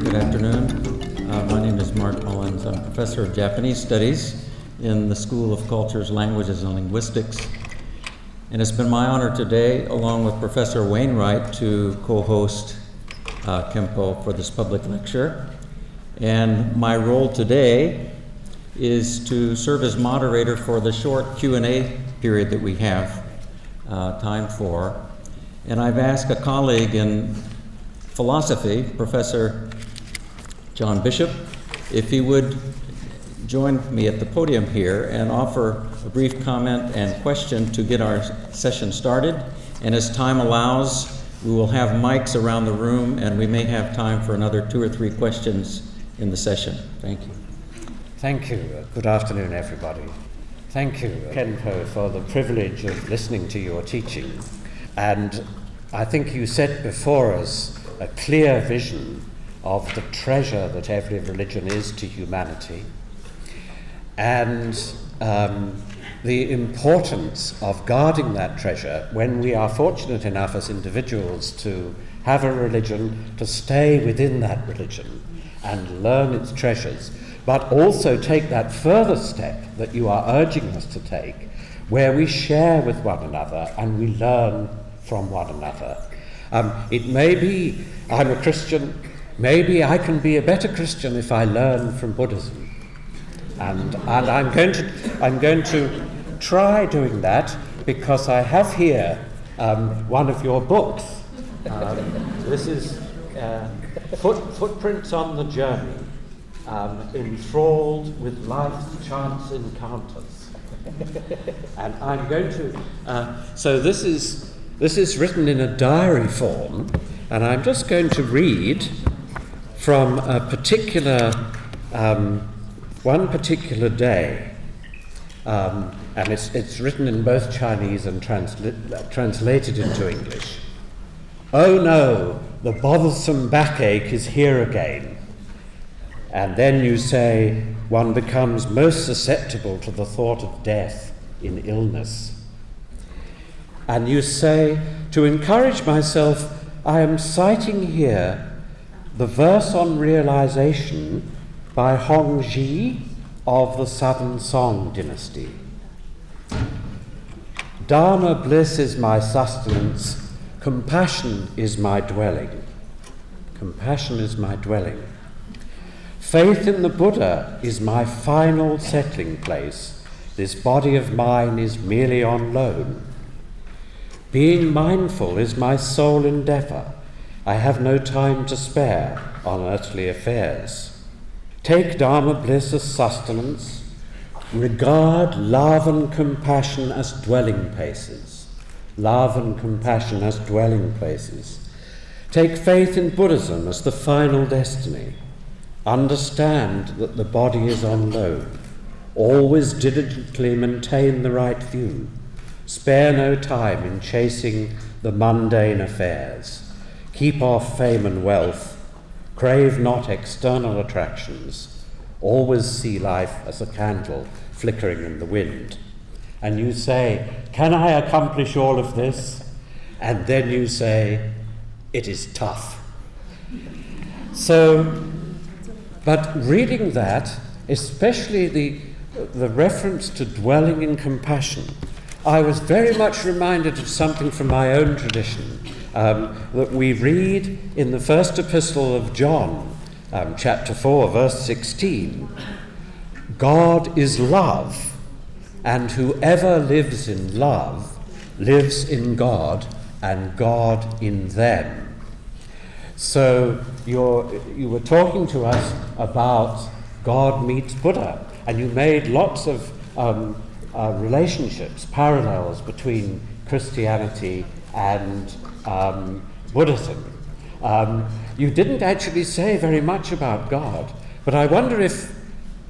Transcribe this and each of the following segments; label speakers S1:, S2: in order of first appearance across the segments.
S1: Good afternoon. My name is Mark Mullins. I'm a professor of Japanese Studies in the School of Cultures, Languages, and Linguistics. And it's been my honor today, along with Professor Wainwright, to co-host Khenpo for this public lecture. And my role today is to serve as moderator for the short Q&A period that we have time for. And I've asked a colleague in philosophy, Professor John Bishop, if he would join me at the podium here and offer a brief comment and question to get our session started. And as time allows, we will have mics around the room, and we may have time for another 2 or 3 questions in the session. Thank you.
S2: Thank you. Good afternoon, everybody. Thank you, Khenpo, for the privilege of listening to your teaching. And I think you set before us a clear vision of the treasure that every religion is to humanity, and the importance of guarding that treasure when we are fortunate enough as individuals to have a religion, to stay within that religion and learn its treasures, but also take that further step that you are urging us to take, where we share with one another and we learn from one another. It may be I'm a Christian, maybe I can be a better Christian if I learn from Buddhism. And I'm going to try doing that, because I have here one of your books. This is Footprints on the Journey, Enthralled with Life's Chance Encounters. And I'm going to, so this is written in a diary form, and I'm just going to read from a particular, one particular day, and it's written in both Chinese and translated into English. Oh no, the bothersome backache is here again. And then you say, one becomes most susceptible to the thought of death in illness. And you say, to encourage myself, I am citing here the verse on realization by Hongzhi of the Southern Song dynasty. Dharma bliss is my sustenance, compassion is my dwelling. Compassion is my dwelling. Faith in the Buddha is my final settling place. This body of mine is merely on loan. Being mindful is my sole endeavour. I have no time to spare on earthly affairs. Take Dharma bliss as sustenance. Regard love and compassion as dwelling places. Love and compassion as dwelling places. Take faith in Buddhism as the final destiny. Understand that the body is on loan. Always diligently maintain the right view. Spare no time in chasing the mundane affairs. Keep off fame and wealth. Crave not external attractions. Always see life as a candle flickering in the wind. And you say, can I accomplish all of this? And then you say, it is tough. So, but reading that, especially the reference to dwelling in compassion, I was very much reminded of something from my own tradition that we read in the first epistle of John, chapter 4, verse 16. God is love, and whoever lives in love lives in God, and God in them. So you were talking to us about God meets Buddha, and you made lots of relationships, parallels between Christianity and Buddhism. You didn't actually say very much about God, but I wonder if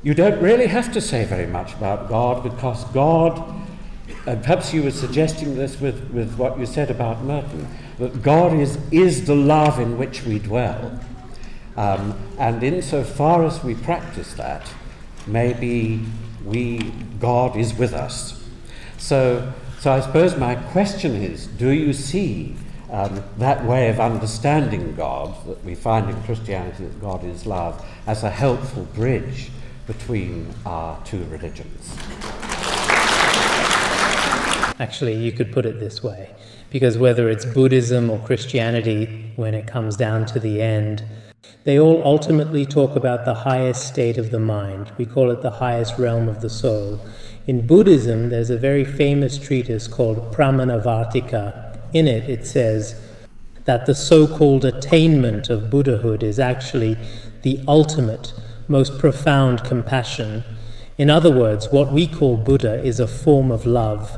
S2: you don't really have to say very much about God, because God, and perhaps you were suggesting this with what you said about Merton, that God is the love in which we dwell. And insofar as we practice that, maybe God is with us. So I suppose my question is, do you see that way of understanding God that we find in Christianity, that God is love, as a helpful bridge between our two religions.
S3: Actually, you could put it this way, because whether it's Buddhism or Christianity, when it comes down to the end, they all ultimately talk about the highest state of the mind. We call it the highest realm of the soul. In Buddhism, there's a very famous treatise called Pramanavartika. In it, it says that the so-called attainment of Buddhahood is actually the ultimate, most profound compassion. In other words, what we call Buddha is a form of love.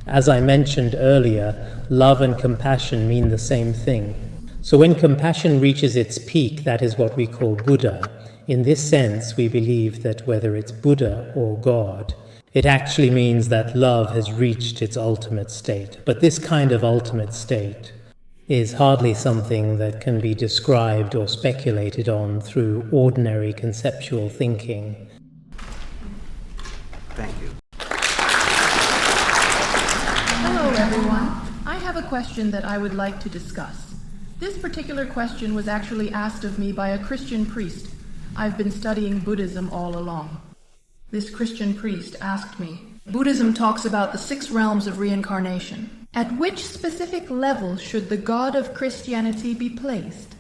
S3: As I mentioned earlier, love and compassion mean the same thing. So when compassion reaches its peak, that is what we call Buddha. In this sense, we believe that whether it's Buddha or God, it actually means that love has reached its ultimate state. But this kind of ultimate state is hardly something that can be described or speculated on through ordinary conceptual thinking.
S2: Thank you.
S4: Hello, everyone. I have a question that I would like to discuss. This particular question was actually asked of me by a Christian priest. I've been studying Buddhism all along. This Christian priest asked me, Buddhism talks about the 6 realms of reincarnation. At which specific level should the God of Christianity be placed?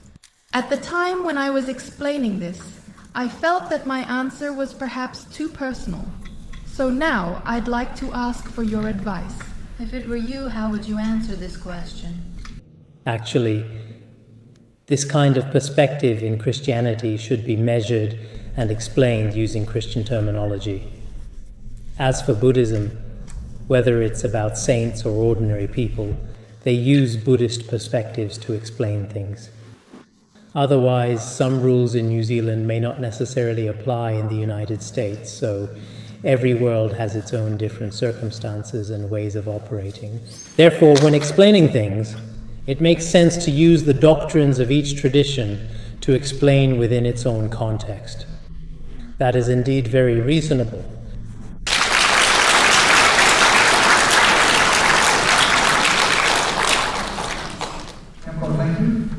S4: At the time when I was explaining this, I felt that my answer was perhaps too personal. So now I'd like to ask for your advice.
S5: If it were you, how would you answer this question?
S3: Actually, this kind of perspective in Christianity should be measured and explained using Christian terminology. As for Buddhism, whether it's about saints or ordinary people, they use Buddhist perspectives to explain things. Otherwise, some rules in New Zealand may not necessarily apply in the United States, so every world has its own different circumstances and ways of operating. Therefore, when explaining things, it makes sense to use the doctrines of each tradition to explain within its own context. That is indeed very reasonable.
S6: Khenpo, thank you.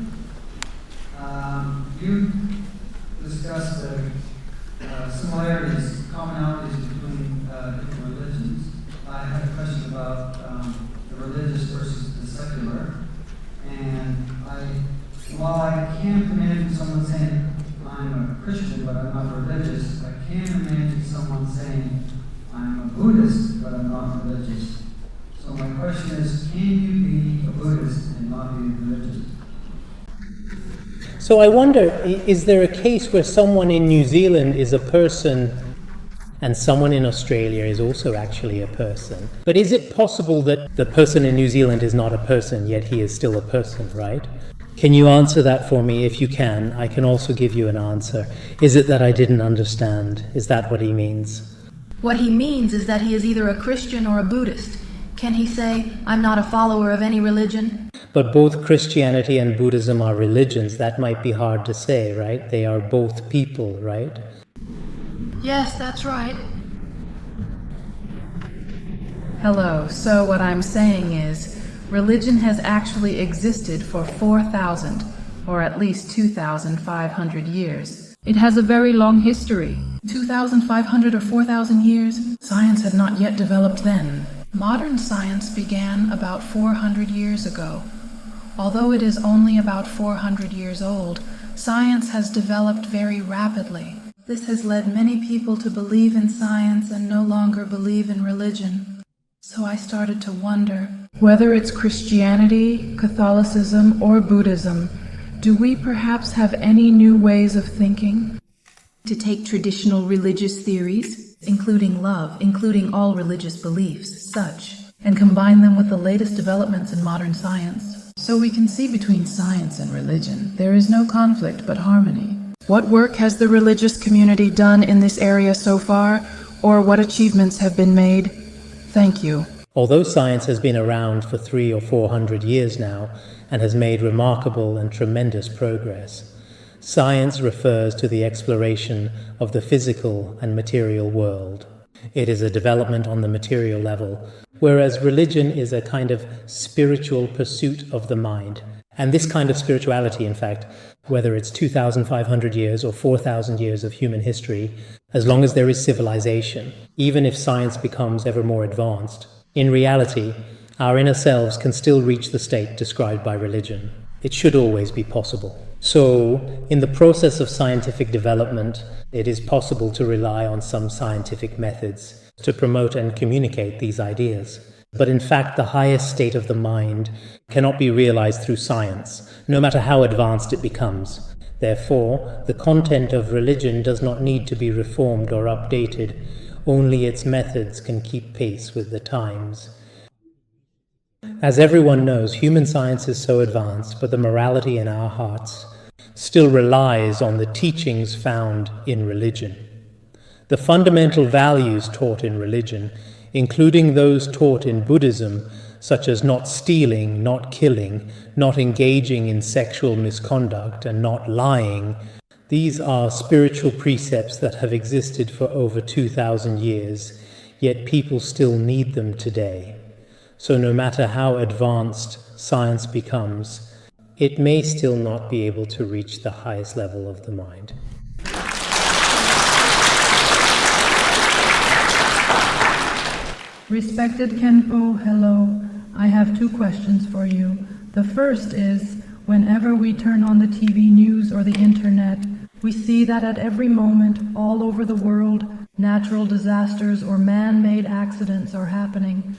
S6: You discussed the similarities, commonalities between different religions. I had a question about the religious versus the secular. And while I can't imagine someone saying, I'm a Christian, but I'm not religious, I can imagine someone saying, I'm a Buddhist, but I'm not religious. So my question is, can you be a Buddhist and not be religious?
S3: So I wonder, is there a case where someone in New Zealand is a person and someone in Australia is also actually a person? But is it possible that the person in New Zealand is not a person, yet he is still a person, right? Can you answer that for me? If you can, I can also give you an answer. Is it that I didn't understand? Is that what he means?
S4: What he means is that he is either a Christian or a Buddhist. Can he say, I'm not a follower of any religion?
S3: But both Christianity and Buddhism are religions. That might be hard to say, right? They are both people, right?
S4: Yes, that's right. Hello, so what I'm saying is, religion has actually existed for 4,000, or at least 2,500 years. It has a very long history. 2,500 or 4,000 years? Science had not yet developed then. Modern science began about 400 years ago. Although it is only about 400 years old, science has developed very rapidly. This has led many people to believe in science and no longer believe in religion. So I started to wonder, whether it's Christianity, Catholicism, or Buddhism, do we perhaps have any new ways of thinking? To take traditional religious theories, including love, including all religious beliefs, such, and combine them with the latest developments in modern science. So we can see between science and religion, there is no conflict but harmony. What work has the religious community done in this area so far, or what achievements have been made? Thank you.
S3: Although science has been around for 300 or 400 years now and has made remarkable and tremendous progress, science refers to the exploration of the physical and material world. It is a development on the material level, whereas religion is a kind of spiritual pursuit of the mind. And this kind of spirituality, in fact, whether it's 2,500 years or 4,000 years of human history, as long as there is civilization, even if science becomes ever more advanced, in reality, our inner selves can still reach the state described by religion. It should always be possible. So, in the process of scientific development, it is possible to rely on some scientific methods to promote and communicate these ideas. But in fact, the highest state of the mind cannot be realized through science, no matter how advanced it becomes. Therefore, the content of religion does not need to be reformed or updated. Only its methods can keep pace with the times. As everyone knows, human science is so advanced, but the morality in our hearts still relies on the teachings found in religion. The fundamental values taught in religion, including those taught in Buddhism, such as not stealing, not killing, not engaging in sexual misconduct, and not lying, these are spiritual precepts that have existed for over 2,000 years, yet people still need them today. So no matter how advanced science becomes, it may still not be able to reach the highest level of the mind.
S4: Respected Khenpo, hello. I have two questions for you. The first is, whenever we turn on the TV news or the internet, we see that at every moment, all over the world, natural disasters or man-made accidents are happening.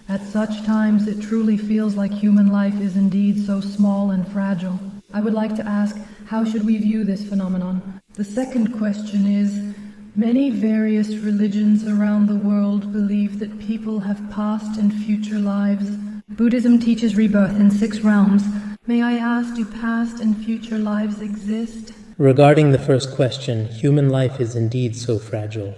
S4: At such times, it truly feels like human life is indeed so small and fragile. I would like to ask, how should we view this phenomenon? The second question is, many various religions around the world believe that people have past and future lives. Buddhism teaches rebirth in 6 realms. May I ask, do past and future lives exist?
S3: Regarding the first question, human life is indeed so fragile.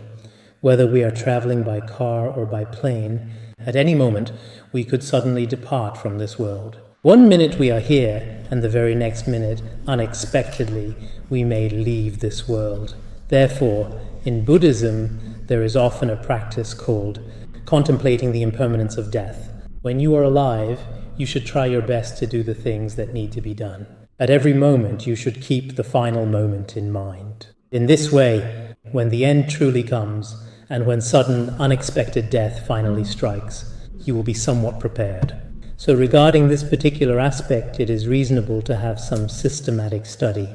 S3: Whether we are traveling by car or by plane, at any moment we could suddenly depart from this world. One minute we are here, and the very next minute, unexpectedly, we may leave this world. Therefore, in Buddhism, there is often a practice called contemplating the impermanence of death. When you are alive, you should try your best to do the things that need to be done. At every moment, you should keep the final moment in mind. In this way, when the end truly comes, and when sudden, unexpected death finally strikes, you will be somewhat prepared. So regarding this particular aspect, it is reasonable to have some systematic study.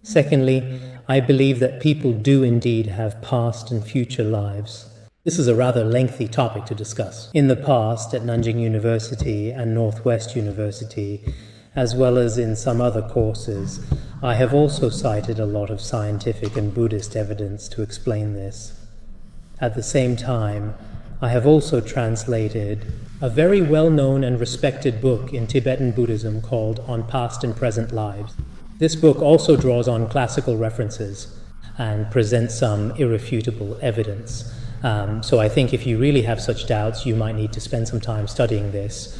S3: Secondly, I believe that people do indeed have past and future lives. This is a rather lengthy topic to discuss. In the past, at Nanjing University and Northwest University, as well as in some other courses, I have also cited a lot of scientific and Buddhist evidence to explain this. At the same time, I have also translated a very well-known and respected book in Tibetan Buddhism called On Past and Present Lives. This book also draws on classical references and presents some irrefutable evidence. So I think if you really have such doubts, you might need to spend some time studying this.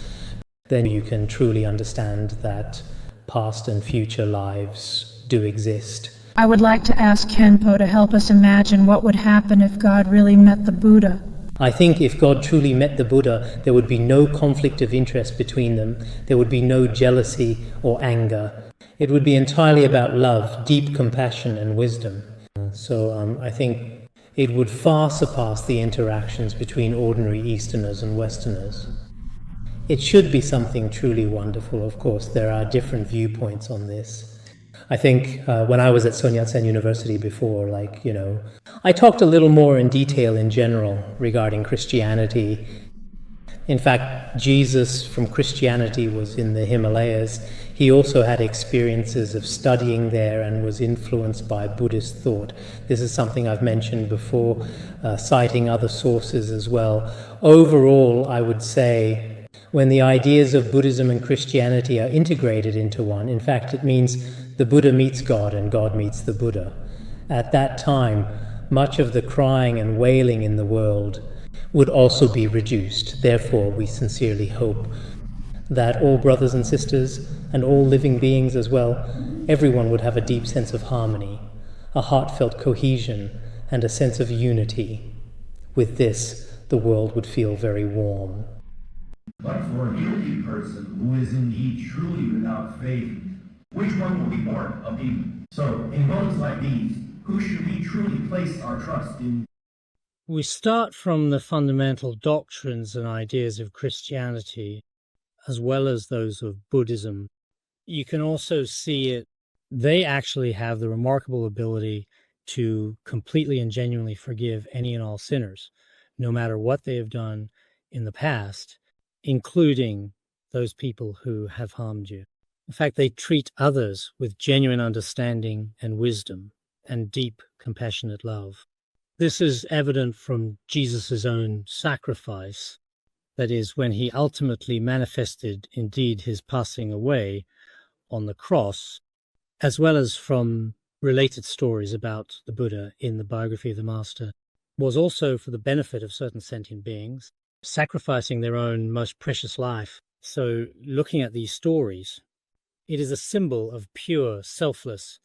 S3: Then you can truly understand that past and future lives do exist.
S5: I would like to ask Khenpo to help us imagine what would happen if God really met the Buddha.
S3: I think if God truly met the Buddha, there would be no conflict of interest between them. There would be no jealousy or anger. It would be entirely about love, deep compassion and wisdom. So I think it would far surpass the interactions between ordinary Easterners and Westerners. It should be something truly wonderful. Of course, there are different viewpoints on this. I think when I was at Sun Yat-sen University before, I talked a little more in detail in general regarding Christianity. In fact, Jesus from Christianity was in the Himalayas. He also had experiences of studying there and was influenced by Buddhist thought. This is something I've mentioned before, citing other sources as well. Overall, I would say, when the ideas of Buddhism and Christianity are integrated into one, in fact, it means the Buddha meets God and God meets the Buddha. At that time, much of the crying and wailing in the world would also be reduced. Therefore, we sincerely hope that all brothers and sisters and all living beings as well, everyone would have a deep sense of harmony, a heartfelt cohesion, and a sense of unity. With this, the world would feel very warm.
S7: But for a guilty person who is indeed truly without faith, which one will be born of demon? So, in moments like these, who should we truly place our trust in?
S3: We start from the fundamental doctrines and ideas of Christianity, as well as those of Buddhism. You can also see it. They actually have the remarkable ability to completely and genuinely forgive any and all sinners, no matter what they have done in the past, including those people who have harmed you. In fact, they treat others with genuine understanding and wisdom and deep, compassionate love. This is evident from Jesus' own sacrifice, that is, when he ultimately manifested indeed his passing away on the cross, as well as from related stories about the Buddha in the biography of the Master, was also for the benefit of certain sentient beings, sacrificing their own most precious life. So looking at these stories, it is a symbol of pure, selfless,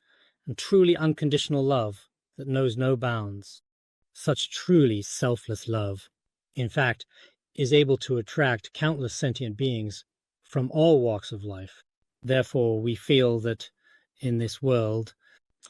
S3: and truly unconditional love that knows no bounds. Such truly selfless love, in fact, is able to attract countless sentient beings from all walks of life. Therefore, we feel that in this world,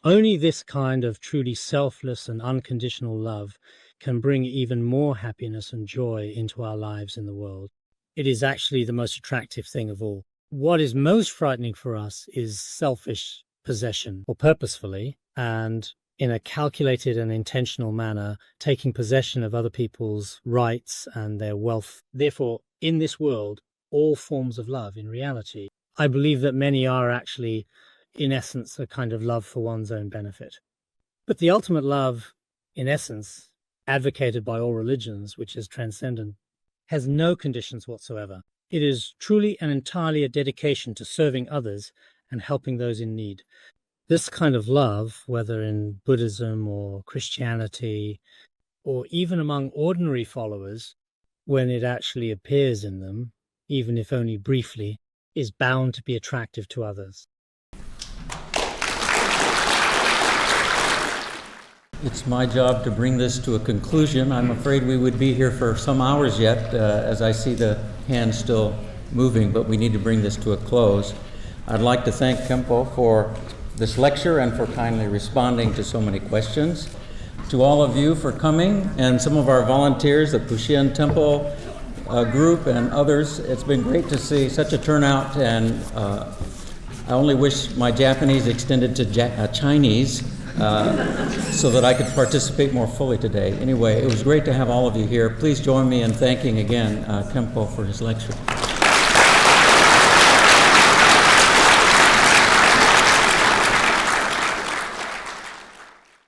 S3: only this kind of truly selfless and unconditional love can bring even more happiness and joy into our lives in the world. It is actually the most attractive thing of all. What is most frightening for us is selfish possession, or purposefully, and in a calculated and intentional manner, taking possession of other people's rights and their wealth. Therefore, in this world, all forms of love, in reality, I believe that many are actually, in essence, a kind of love for one's own benefit. But the ultimate love, in essence, advocated by all religions, which is transcendent, has no conditions whatsoever. It is truly and entirely a dedication to serving others and helping those in need. This kind of love, whether in Buddhism or Christianity, or even among ordinary followers, when it actually appears in them, even if only briefly, is bound to be attractive to others.
S1: It's my job to bring this to a conclusion. I'm afraid we would be here for some hours yet, as I see the hands still moving, but we need to bring this to a close. I'd like to thank Khenpo for this lecture and for kindly responding to so many questions. To all of you for coming, and some of our volunteers, the Puxian Temple group and others, it's been great to see such a turnout, and I only wish my Japanese extended to Chinese so that I could participate more fully today. Anyway, it was great to have all of you here. Please join me in thanking again Khenpo for his lecture.